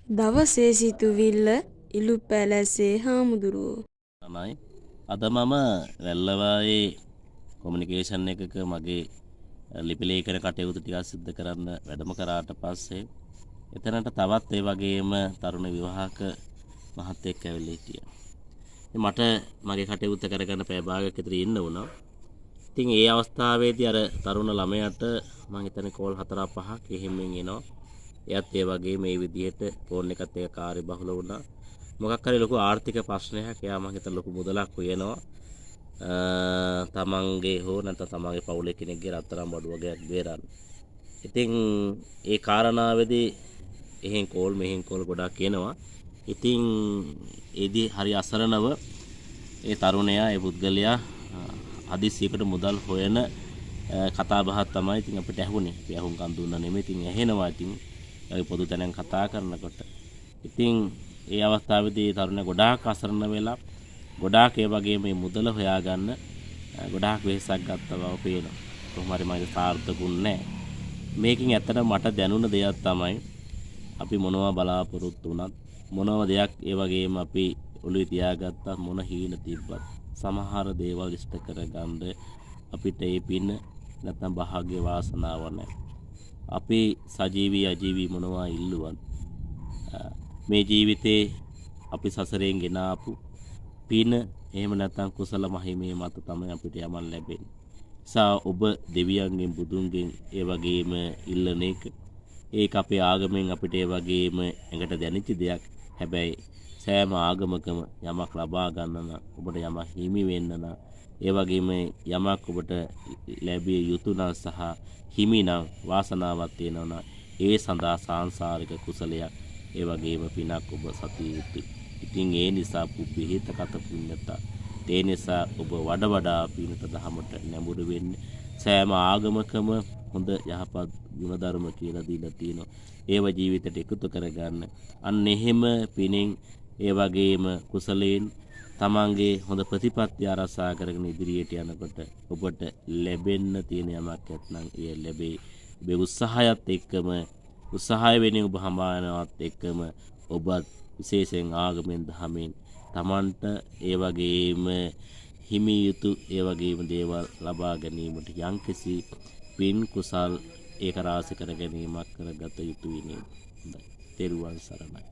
දවසේ සිතුවිල්ල ඉලු පැලැසේ හාමුදුරුවෝ. තමයි අද මම වැල්ලවායේ කොමියුනිකේෂන් එකක මගේ ලිපි ලේඛන කටයුතු ටිකක් සිදු කරන්න වැඩම කරාට පස්සේ එතනට තවත් ඒ වගේම තරුණ විවාහක මහත්තයෙක් ඇවිල්ලා හිටියා. ඉතින් මට මගේ කටයුත්ත කරගන්න පැය භාගයක් විතර ඉන්න වුණා. ඉතින් ඒ අවස්ථාවේදී අර තරුණ ළමයාට මම හිතන්නේ කෝල් 4-5ක් එහෙමෙන් එනවා. එයත් ඒ වගේ මේ විදිහට ෆෝන් එකත් එක්ක කාර්යබහුල වුණා. මොකක් හරි ලොකු ආර්ථික ප්‍රශ්නයක් එයා මම හිතන ලොකු මුදලක් උයනවා. තමන්ගේ හෝ නැත්නම් තමන්ගේ පවුලේ කෙනෙක්ගේ රත්තරන් බඩු වගේක් බේරන්න. ඉතින් ඒ කාරණාවේදී එහෙන් කෝල් මෙහෙන් කෝල් ගොඩාක් එනවා. ඉතින් ඒදී හරි අසරණව ඒ තරුණයා ඒ පුද්ගලයා හදිස්සියකට මුදල් හොයන කතා බහක් තමයි ඉතින් අපිට ඇහුනේ. අපි අහුම්කම් දුන්නා නෙමෙයි. ඉතින් ඇහෙනවා ඉතින් ඒ පොදු තැනෙන් කතා කරනකොට. ඉතින් ඒ අවස්ථාවේදී තරුණයා ගොඩාක් අසරණ වෙලා ගොඩාක් ඒ වගේ මේ මුදල හොයාගන්න ගොඩාක් වෙහෙසක් ගත්තා බව පේනවා. කොහොම හරි මගේ සාර්ථකුන්නේ නැහැ. මේකෙන් ඇත්තට මට දැනුණ දෙයක් තමයි අපි මොනවා බලාපොරොත්තු වුණත් මොනම දෙයක් ඒ වගේම අපි ඔළුවේ තියාගත්තත් මොන හීන තිබ්බත් සමහර දේවල් ඉෂ්ට කරගන්න අපිට ඒ පින නැත්නම් භාග්‍ය වාසනාව නැහැ. අපි සජීවී අජීවී මොනවා ඉල්ලුවත් මේ ජීවිතේ අපි සසරෙන් ගෙන ආපු පින එහෙම නැත්නම් කුසල මහිමේ මත තමයි අපිට යමන් ලැබෙන්නේ. සා ඔබ දෙවියන්ගෙන් බුදුන්ගෙන් ඒ වගේම ඉල්ලන එක ඒක අපේ ආගමෙන් අපිට ඒ වගේම එකට දැනෙච්ච දෙයක්. හැබැයි සෑම ආගමකම යමක් ලබා ගන්න නම් ඔබට යමක් හිමි වෙන්න නම් ඒ වගේම යමක් ඔබට ලැබිය යුතු නම් සහ හිමි නම් වාසනාවක් තියෙනවා නම් ඒ සඳහා සාංශාරික කුසලයක් ඒ වගේම පිනක් ඔබ සතිය යුතුයි. ඉතින් ඒ නිසා පුබ්බේහිත කත පුඤ්ඤත ඒ නිසා ඔබ වඩා පිනට දහමට නැඹුරු වෙන්න සෑම ආගමකම හොඳ යහපත් ගුණධර්ම කියලා දීලා තියෙනවා. ඒව ජීවිතයට එකතු කරගන්න. අන්න එහෙම පිනෙන් ඒ වගේම කුසලයෙන් තමන්ගේ හොඳ ප්‍රතිපත්ති ආරසා කරගෙන ඉදිරියට යනකොට ඔබට ලැබෙන්න තියෙන යමක් නැත්නම් ඒ ලැබේ. ඔබේ උත්සාහයත් එක්කම උත්සාහය වෙනින් ඔබ හමානවත් එක්කම ඔබත් විශේෂයෙන් ආගමෙන් දහමෙන් තමන්ට ඒ වගේම හිමි යුතු ඒ වගේම දේවල් ලබා ගැනීමට යම්කිසි පින් කුසල් ඒක රාශි කර ගැනීමක් කරගත යුතුයි නේද? හොඳයි. තෙරුවන් සරණයි.